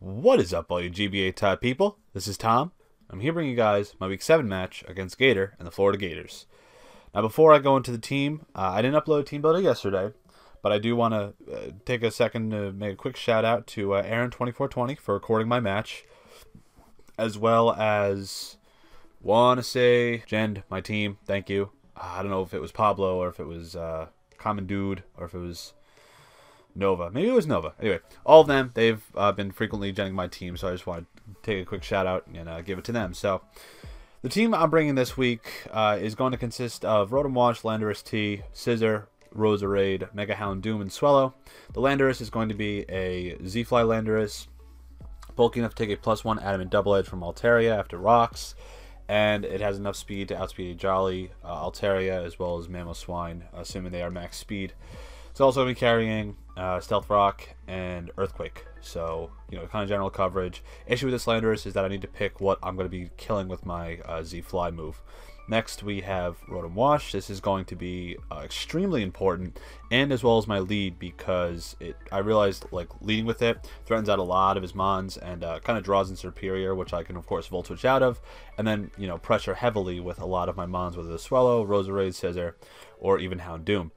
What is up, all you GBA type people? This is Tom. I'm here bringing you guys my Week 7 match against Gator and the Florida Gators. Now, before I go into the team, I didn't upload a team builder yesterday, but I do want to take a second to make a quick shout out to Aaron2420 for recording my match, as well as want to say Jen, my team, thank you. I don't know if it was Pablo or if it was Common Dude or if it was Nova. Maybe it was Nova. Anyway, all of them, they've been frequently genning my team, so I just want to take a quick shout out and give it to them. So, the team I'm bringing this week is going to consist of Rotom Wash, Landorus T, Scizor, Roserade, Mega Houndoom, and Swellow. The Landorus is going to be a Z-Fly Landorus, bulky enough to take a +1 Adamant Double Edge from Altaria after Rocks, and it has enough speed to outspeed a Jolly, Altaria, as well as Mamoswine, assuming they are max speed. It's also going to be carrying Stealth Rock and Earthquake. So, kind of general coverage. Issue with this Landorus is that I need to pick what I'm going to be killing with my Z-Fly move. Next, we have Rotom Wash. This is going to be extremely important, and as well as my lead, because I realized leading with it threatens out a lot of his mons and kind of draws in Superior, which I can of course Volt Switch out of, and then pressure heavily with a lot of my mons, whether it's Swellow, Roserade, Scizor, or even Houndoom.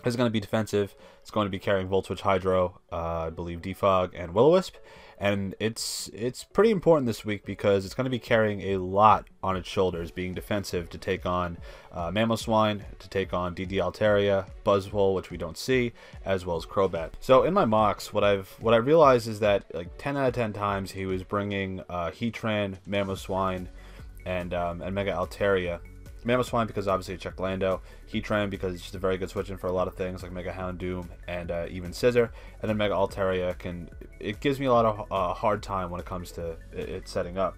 It's going to be defensive. It's going to be carrying Volt Switch, Hydro, I believe Defog, and Will-O-Wisp. And it's pretty important this week because it's going to be carrying a lot on its shoulders, being defensive to take on Mamoswine, to take on DD Altaria, Buzzwole, which we don't see, as well as Crobat. So in my mocks, what I realized is that 10 out of 10 times he was bringing Heatran, Mamoswine, and Mega Altaria. Mamoswine because obviously it checked Lando, Heatran because it's just a very good switch in for a lot of things like Mega Houndoom and even Scizor, and then Mega Altaria gives me a lot of hard time when it comes to it setting up.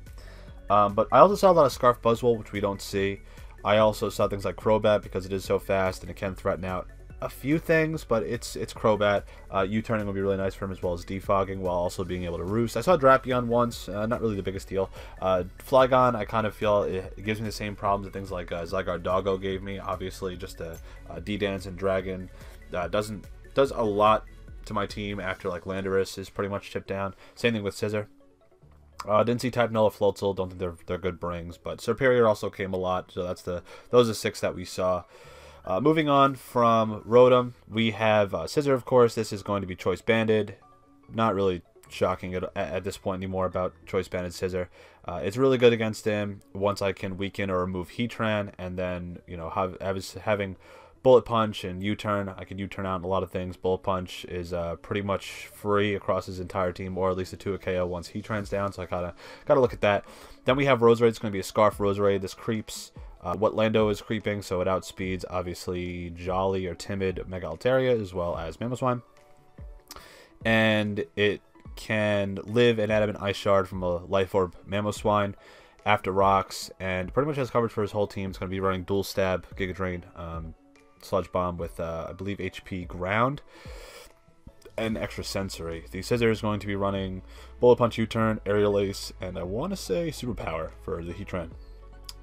But I also saw a lot of Scarf Buzzwole, which we don't see. I also saw things like Crobat because it is so fast and it can threaten out a few things, but it's Crobat. U-turning will be really nice for him, as well as defogging while also being able to roost. I saw Drapion once, not really the biggest deal. Flygon, I kind of feel it gives me the same problems that things like Zygarde Doggo gave me. Obviously, just a D-Dance and Dragon does a lot to my team after Landorus is pretty much chipped down. Same thing with Scizor. Didn't see Type Null or Floatzel. Don't think they're good brings, but Superior also came a lot. So those are 6 that we saw. Moving on from Rotom, we have Scizor, of course. This is going to be Choice Banded. Not really shocking at this point anymore about Choice Banded Scizor. It's really good against him once I can weaken or remove Heatran, and then having Bullet Punch and U-turn. I can U-turn out a lot of things. Bullet Punch is pretty much free across his entire team, or at least a 2 KO once Heatran's down. So I gotta look at that. Then we have Roserade. It's going to be a Scarf Roserade. This creeps what Lando is creeping, so it outspeeds obviously Jolly or Timid Mega Altaria as well as Mamoswine. And it can live an Adamant Ice Shard from a Life Orb Mamoswine after Rocks, and pretty much has coverage for his whole team. It's going to be running Dual Stab, Giga Drain, Sludge Bomb with I believe HP Ground and Extra Sensory. The Scizor is going to be running Bullet Punch, U-turn, Aerial Ace, and I want to say Superpower for the Heatran.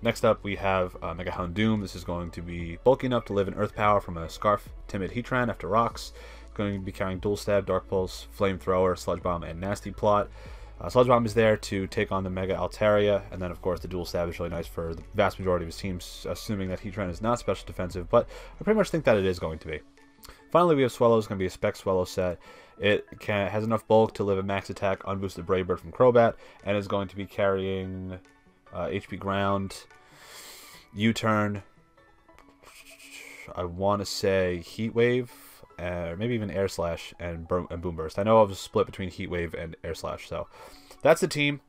Next up, we have Mega Houndoom. This is going to be bulky enough to live in Earth Power from a Scarf Timid Heatran after Rocks. It's going to be carrying Dual Stab, Dark Pulse, Flamethrower, Sludge Bomb, and Nasty Plot. Sludge Bomb is there to take on the Mega Altaria, and then of course the Dual Stab is really nice for the vast majority of his teams, assuming that Heatran is not special defensive, but I pretty much think that it is going to be. Finally, we have Swellow. It's going to be a Spec Swellow set. It has enough bulk to live a max attack, unboosted Brave Bird from Crobat, and is going to be carrying HP Ground, U-turn, I want to say Heat Wave, or maybe even Air Slash and Boom Burst. I know I was split between Heat Wave and Air Slash, so that's the team.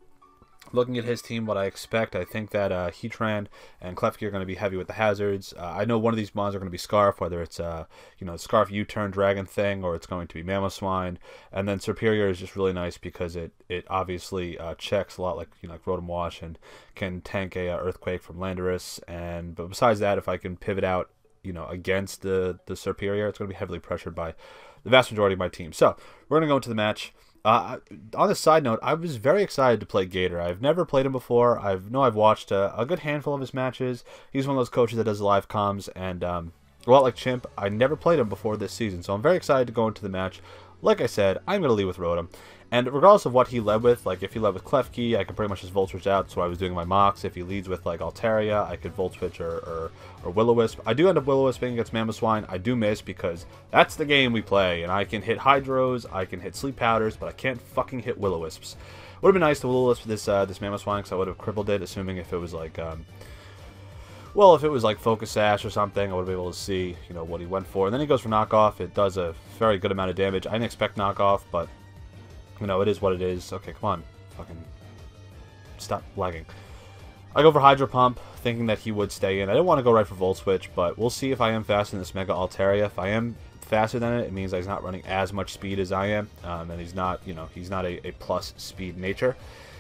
Looking at his team, what I expect, I think that Heatran and Klefki are going to be heavy with the hazards. I know one of these mons are going to be Scarf, whether it's Scarf U-turn Dragon thing, or it's going to be Mamoswine. And then Superior is just really nice because it obviously checks a lot like Rotom Wash and can tank a Earthquake from Landorus. But besides that, if I can pivot out against the Superior, it's going to be heavily pressured by the vast majority of my team. So we're going to go into the match. On a side note, I was very excited to play Gator. I've never played him before. I've watched a good handful of his matches. He's one of those coaches that does live comms, and a lot like Chimp, I never played him before this season, so I'm very excited to go into the match. Like I said, I'm going to lead with Rotom. And regardless of what he led with, like if he led with Klefki, I could pretty much just Volt Switch out. That's what I was doing in my mocks. If he leads with like Altaria, I could Volt Switch or Will-O-Wisp. I do end up Will-O-Wisping against Mamoswine. I do miss because that's the game we play. And I can hit Hydros, I can hit Sleep Powders, but I can't fucking hit Will-O-Wisps. Would have been nice to Will-O-Wisp this Mamoswine because I would have crippled it, assuming if it was like... well, if it was like Focus Sash or something, I would be able to see, you know, what he went for. And then he goes for Knockoff. It does a very good amount of damage. I didn't expect Knockoff, but... you know, it is what it is. Okay, come on. Fucking stop lagging. I go for Hydro Pump, thinking that he would stay in. I didn't want to go right for Volt Switch, but we'll see if I am faster than this Mega Altaria. If I am faster than it, it means that he's not running as much speed as I am. And he's not, you know, he's not a plus speed nature.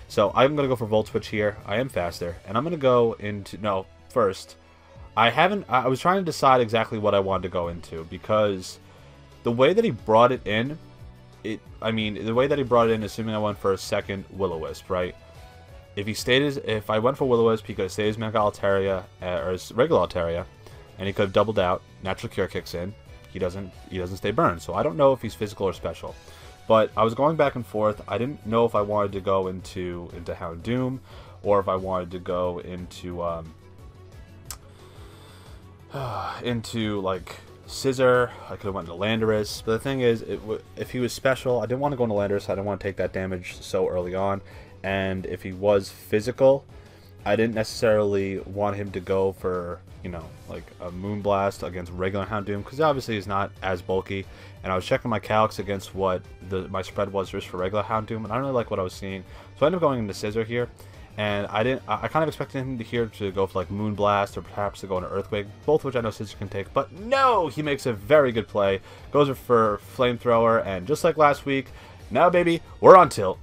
So I'm going to go for Volt Switch here. I am faster. And I'm going to go into... no, first. I was trying to decide exactly what I wanted to go into, because the way that he brought it in... I mean, the way that he brought it in, assuming I went for a second Will-O-Wisp, right? If I went for Will-O-Wisp, he could have stayed his Mega Altaria, or his regular Altaria, and he could have doubled out. Natural Cure kicks in. He doesn't stay burned. So I don't know if he's physical or special. But I was going back and forth. I didn't know if I wanted to go into Houndoom, or if I wanted to go into like Scissor. I could have went to Landorus, but the thing is, if he was special, I didn't want to go into Landorus. I didn't want to take that damage so early on. And if he was physical, I didn't necessarily want him to go for, you know, like a Moonblast against regular Houndoom, because obviously he's not as bulky. And I was checking my calcs against what my spread was just for regular Houndoom, and I don't really like what I was seeing. So I ended up going into Scissor here. And I kind of expected him to go for like Moonblast, or perhaps to go into Earthquake, both which I know Scissor can take. But no, he makes a very good play, goes for Flamethrower, and just like last week, now baby, we're on tilt.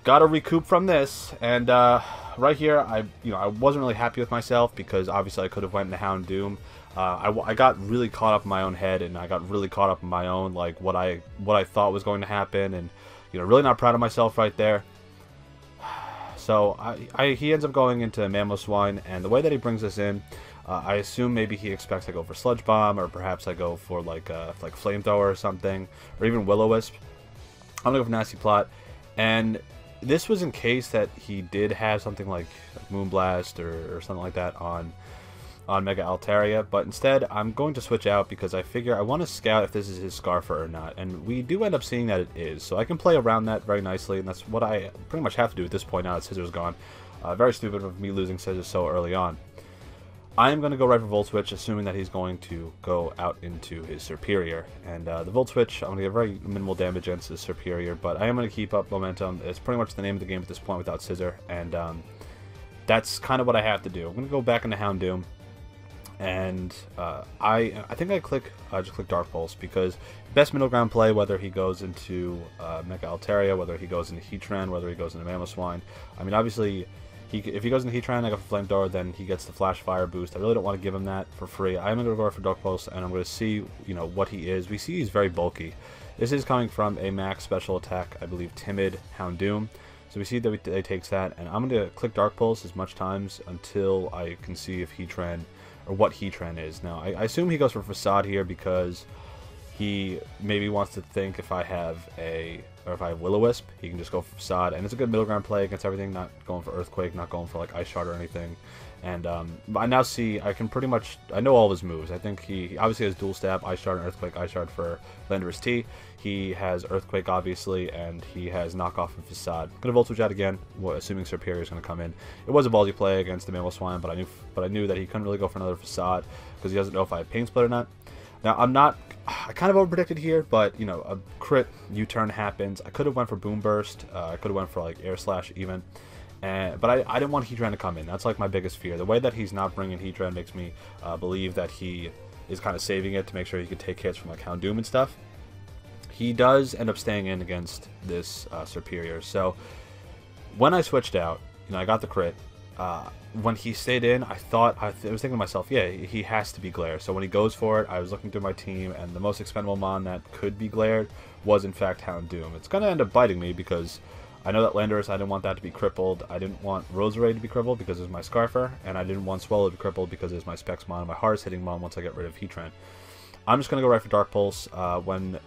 Gotta recoup from this, and right here, I wasn't really happy with myself, because obviously I could have went into Houndoom. I got really caught up in my own head, and I got really caught up in my own, like what I thought was going to happen, and really not proud of myself right there. So he ends up going into Mamoswine, and the way that he brings us in, I assume maybe he expects I go for Sludge Bomb, or perhaps I go for like Flamethrower or something, or even Will-O-Wisp. I'm gonna go for Nasty Plot, and this was in case that he did have something like Moonblast or something like that on Mega Altaria, but instead I'm going to switch out because I figure I want to scout if this is his Scarfer or not, and we do end up seeing that it is, so I can play around that very nicely, and that's what I pretty much have to do at this point now that Scissor's gone. Very stupid of me losing Scissor so early on. I am going to go right for Volt Switch, assuming that he's going to go out into his Superior, and the Volt Switch, I'm going to get very minimal damage against his Superior, but I am going to keep up momentum. It's pretty much the name of the game at this point without Scissor, and that's kind of what I have to do. I'm going to go back into Houndoom. And I think I just click Dark Pulse, because best middle ground play, whether he goes into Mega Altaria, whether he goes into Heatran, whether he goes into Mamoswine. I mean, obviously, if he goes into Heatran, I go for Flamethrower, then he gets the Flash Fire boost. I really don't want to give him that for free. I'm going to go for Dark Pulse, and I'm going to see what he is. We see he's very bulky. This is coming from a max special attack, I believe, Timid Houndoom. So we see that he takes that, and I'm going to click Dark Pulse as much times until I can see if Heatran, or what Heatran is. Now, I assume he goes for Facade here because he maybe wants to think if I have Will-O-Wisp, he can just go for Facade, and it's a good middle ground play against everything, not going for Earthquake, not going for like Ice Shard or anything. And I now see, I know all of his moves. I think he obviously has Dual Stab, Ice Shard, and Earthquake. Ice Shard for Landorus T. He has Earthquake, obviously, and he has Knockoff and Facade. Gonna Volt Switch out again, assuming Superior is gonna come in. It was a ballsy play against the Mamoswine, but I knew that he couldn't really go for another Facade because he doesn't know if I have Pain Split or not. Now I kind of overpredicted here, but a crit U-turn happens. I could have went for Boom Burst. I could have went for like Air Slash even. But I didn't want Heatran to come in. That's like my biggest fear. The way that he's not bringing Heatran makes me believe that he is kind of saving it to make sure he could take hits from like Houndoom and stuff. He does end up staying in against this Superior. So when I switched out, I got the crit. When he stayed in, I was thinking to myself, yeah, he has to be Glare. So when he goes for it, I was looking through my team, and the most expendable mon that could be glared was in fact Houndoom. It's gonna end up biting me because I know that Landorus, I didn't want that to be crippled. I didn't want Roserade to be crippled because it was my Scarfer, and I didn't want Swallow to be crippled because it was my Specs mon and my hardest hitting mon once I get rid of Heatran. I'm just going to go right for Dark Pulse. When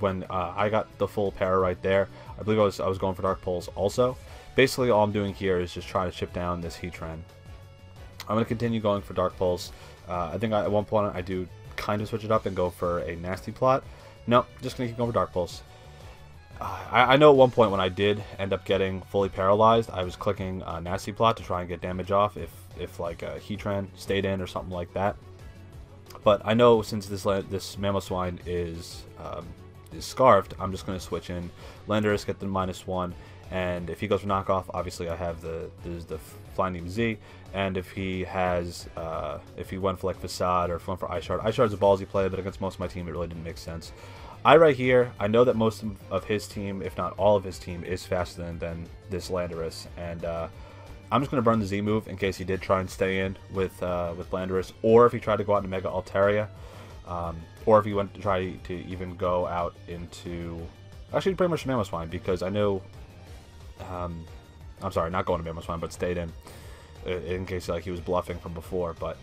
when I got the full para right there. I believe I was going for Dark Pulse also. Basically, all I'm doing here is just trying to chip down this Heatran. I'm going to continue going for Dark Pulse. I think at one point I do kind of switch it up and go for a Nasty Plot. No, just going to keep going for Dark Pulse. I know at one point when I did end up getting fully paralyzed, I was clicking Nasty Plot to try and get damage off if like a Heatran stayed in or something like that. But I know since this Mamoswine is scarfed, I'm just going to switch in Landorus, get the -1, and if he goes for knockoff, obviously I have the Flying Z, and if he has if he went for like Facade or if he went for Ice Shard is a ballsy play, but against most of my team it really didn't make sense. Right here, I know that most of his team, if not all of his team, is faster than this Landorus, and I'm just going to burn the Z move in case he did try and stay in with Landorus, or if he tried to go out into Mega Altaria, or if he went to try to even go out into... Actually, pretty much Mamoswine, because I know... I'm sorry, not going to Mamoswine, but stayed in case like he was bluffing from before, but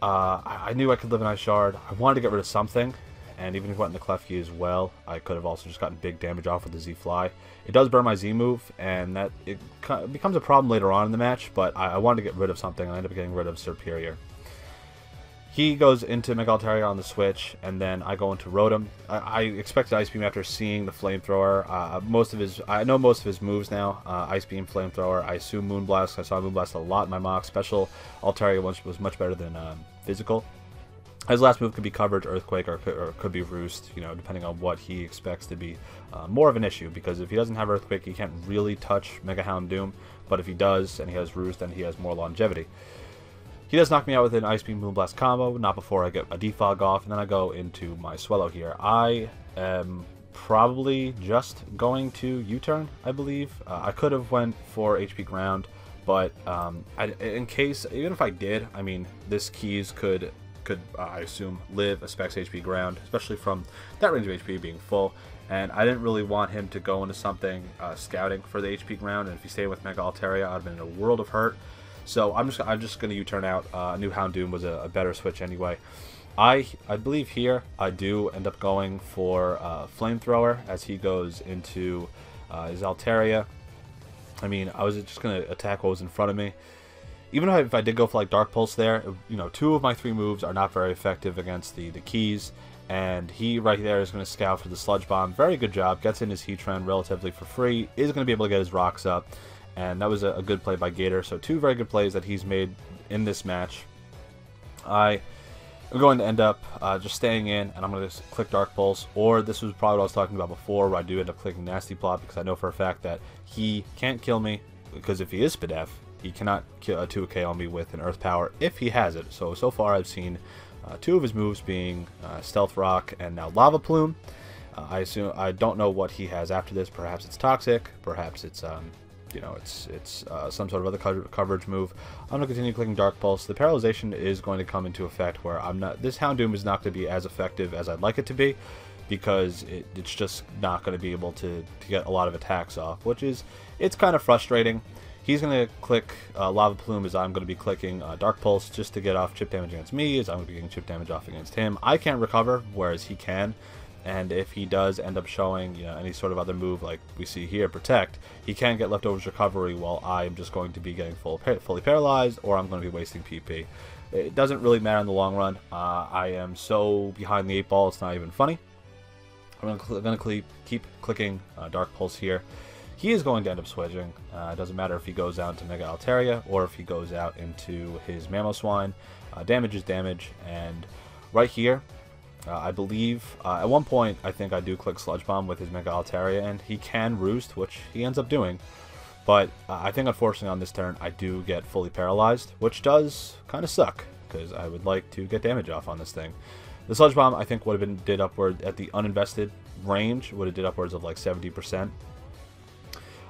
I knew I could live in Ice Shard. I wanted to get rid of something, and even if he went in the Klefki as well, I could have also just gotten big damage off with the Z-Fly. It does burn my Z move, and that it becomes a problem later on in the match, but I wanted to get rid of something, and I ended up getting rid of Serperior. He goes into Mega Altaria on the switch, and then I go into Rotom. I expected Ice Beam after seeing the Flamethrower. I know most of his moves now. Ice Beam, Flamethrower. I assume Moonblast. I saw Moonblast a lot in my mock. Special Altaria was much better than Physical. His last move could be Coverage, Earthquake, or could be Roost, you know, depending on what he expects to be more of an issue. Because if he doesn't have Earthquake, he can't really touch Mega Houndoom. But if he does, and he has Roost, then he has more longevity. He does knock me out with an Ice Beam Moonblast combo, not before I get a Defog off, and then I go into my Swellow here. I am probably just going to U-turn, I believe. I could have went for HP Ground, but in case, even if I did, I mean, this Keys could I assume, live a Specs HP Ground, especially from that range of HP being full, and I didn't really want him to go into something scouting for the HP Ground, and if he stayed with Mega Altaria, I'd have been in a world of hurt. So I'm just going to U-turn out. New Houndoom was a better switch anyway. I believe here I do end up going for Flamethrower as he goes into his Altaria. I mean, I was just going to attack what was in front of me. Even if I did go for like Dark Pulse there, you know, 2 of my 3 moves are not very effective against the Keys. And he right there is going to scout for the Sludge Bomb. Very good job. Gets in his Heatran relatively for free. Is going to be able to get his rocks up. And that was a good play by Gator. So 2 very good plays that he's made in this match. I am going to end up just staying in, and I'm going to click Dark Pulse. Or this was probably what I was talking about before, where I do end up clicking Nasty Plot, because I know for a fact that he can't kill me, because if he is Spadef, he cannot 2K on me with an Earth Power if he has it. So far I've seen 2 of his moves being Stealth Rock and now Lava Plume. I don't know what he has after this. Perhaps it's Toxic, perhaps it's you know, it's some sort of other coverage move. I'm going to continue clicking Dark Pulse. The paralyzation is going to come into effect where this Houndoom is not going to be as effective as I'd like it to be, because it's just not going to be able to get a lot of attacks off, which is, it's kind of frustrating. He's going to click Lava Plume as I'm going to be clicking Dark Pulse just to get off chip damage against me, as I'm going to be getting chip damage off against him. I can't recover, whereas he can. And if he does end up showing, you know, any sort of other move like we see here, Protect, he can get Leftovers Recovery while I'm just going to be getting fully paralyzed, or I'm going to be wasting PP. It doesn't really matter in the long run. I am so behind the 8 ball, it's not even funny. I'm going to keep clicking Dark Pulse here. He is going to end up switching. It doesn't matter if he goes out into Mega Altaria or if he goes out into his Mamoswine. Damage is damage, and right here, I believe, at one point, I think I do click Sludge Bomb with his Mega Altaria, and he can Roost, which he ends up doing. But I think, unfortunately, on this turn, I do get fully paralyzed, which does kind of suck, because I would like to get damage off on this thing. The Sludge Bomb, I think, would have did upward at the uninvested range, would have did upwards of like 70%.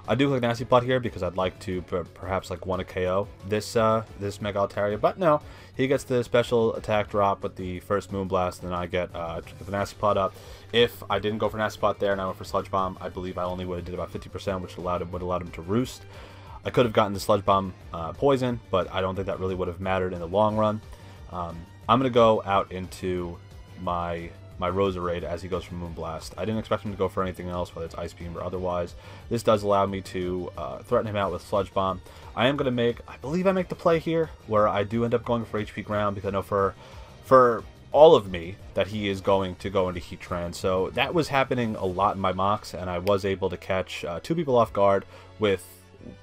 I do click Nasty Plot here because I'd like to perhaps like want to KO this Mega Altaria, but no, he gets the special attack drop with the first Moonblast, and then I get the Nasty Plot up. If I didn't go for Nasty Plot there and I went for Sludge Bomb, I believe I only would have did about 50%, which would have allowed him to Roost. I could have gotten the Sludge Bomb poison, but I don't think that really would have mattered in the long run. I'm going to go out into my my Roserade as he goes for Moonblast. I didn't expect him to go for anything else, whether it's Ice Beam or otherwise. This does allow me to threaten him out with Sludge Bomb. I am going to make, I believe I make the play here, where I do end up going for HP Ground, because I know for all of me that he is going to go into Heatran. So that was happening a lot in my mocks, and I was able to catch 2 people off guard with,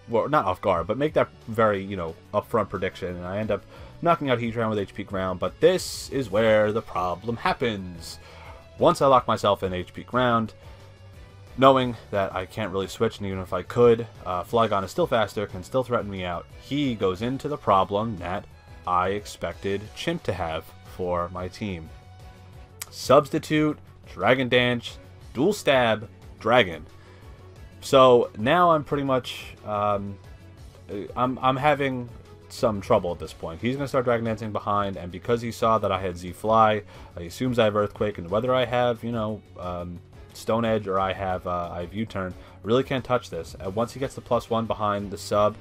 well, not off guard, but make that very, you know, upfront prediction, and I end up knocking out Heatran with HP Ground. But this is where the problem happens. Once I lock myself in HP Ground, knowing that I can't really switch, and even if I could, Flygon is still faster, can still threaten me out. He goes into the problem that I expected Chimp to have for my team. Substitute, Dragon Dance, Dual Stab, Dragon. So now I'm pretty much, I'm having some trouble at this point. He's going to start Dragon Dancing behind, and because he saw that I had Z-Fly, he assumes I have Earthquake, and whether I have, you know, Stone Edge or I have U-Turn, really can't touch this. Once he gets the +1 behind the sub,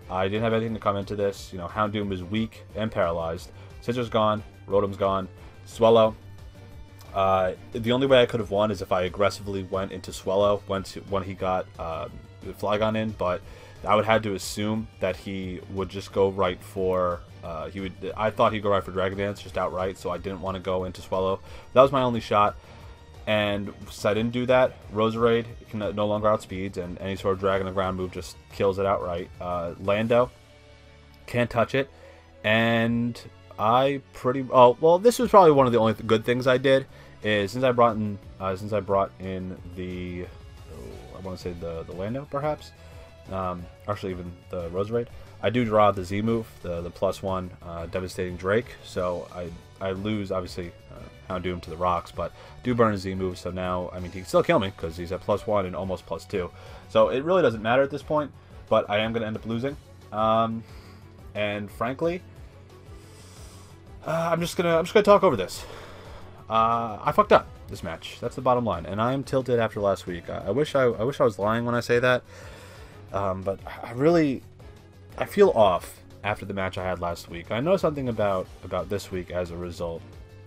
I didn't have anything to come into this. You know, Houndoom is weak and paralyzed. Scissors gone, Rotom's gone, Swellow. The only way I could have won is if I aggressively went into Swellow when he got Flygon in, but I would have to assume that he would just go right for I thought he'd go right for Dragon Dance just outright, so I didn't want to go into Swellow. That was my only shot, and since I didn't do that, Roserade can no longer outspeeds, and any sort of Dragon on the ground move just kills it outright. Lando can't touch it, and I well, this was probably one of the only good things I did, is since I brought in the I want to say the Lando, perhaps. Actually, even the Roserade. I do draw the Z move, the +1 Devastating Drake, so I lose, obviously, Houndoom to the rocks, but do burn a Z move, so now, I mean, he can still kill me, because he's at +1 and almost +2. So it really doesn't matter at this point, but I am going to end up losing. And frankly, I'm just gonna talk over this. I fucked up this match. That's the bottom line, and I am tilted after last week. I wish I was lying when I say that. But I feel off after the match I had last week. I know something about this week as a result.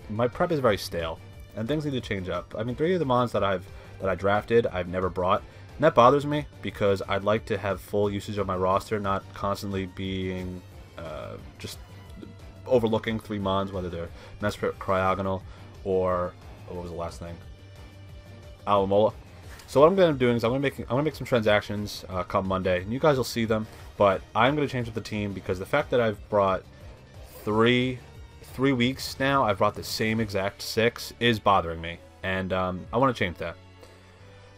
My prep is very stale, and things need to change up. I mean, 3 of the mons that I drafted, I've never brought, and that bothers me because I'd like to have full usage of my roster, not constantly being just overlooking 3 mons, whether they're Mesprit, Cryogonal, or what was the last thing? Alamola. So what I'm going to be doing is I'm going to make some transactions come Monday, and you guys will see them. But I'm going to change up the team because the fact that I've brought 3 weeks now, I've brought the same exact 6 is bothering me, and I want to change that.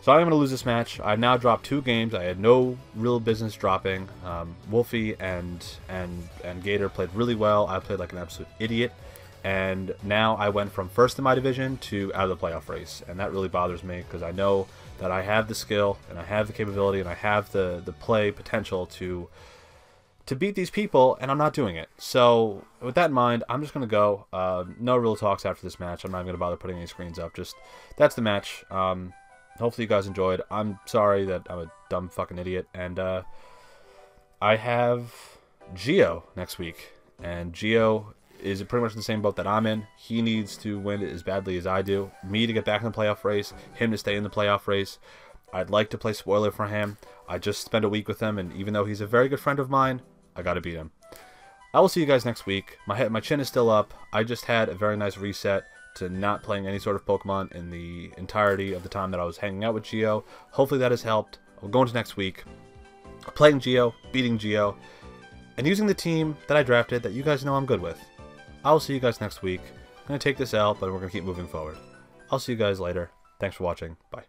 So I'm going to lose this match. I've now dropped 2 games. I had no real business dropping. Wolfie and Gator played really well. I played like an absolute idiot. And now I went from first in my division to out of the playoff race. And that really bothers me because I know that I have the skill and I have the capability and I have the play potential to beat these people, and I'm not doing it. So with that in mind, I'm just going to go. No real talks after this match. I'm not going to bother putting any screens up. Just that's the match. Hopefully you guys enjoyed. I'm sorry that I'm a dumb fucking idiot. And I have Geo next week. And Geo is pretty much in the same boat that I'm in. He needs to win it as badly as I do. Me to get back in the playoff race. Him to stay in the playoff race. I'd like to play spoiler for him. I just spent a week with him. And even though he's a very good friend of mine, I got to beat him. I will see you guys next week. My chin is still up. I just had a very nice reset to not playing any sort of Pokemon in the entirety of the time that I was hanging out with Geo. Hopefully that has helped. I'll go into next week playing Geo, beating Geo, and using the team that I drafted that you guys know I'm good with. I'll see you guys next week. I'm going to take this out, but we're going to keep moving forward. I'll see you guys later. Thanks for watching. Bye.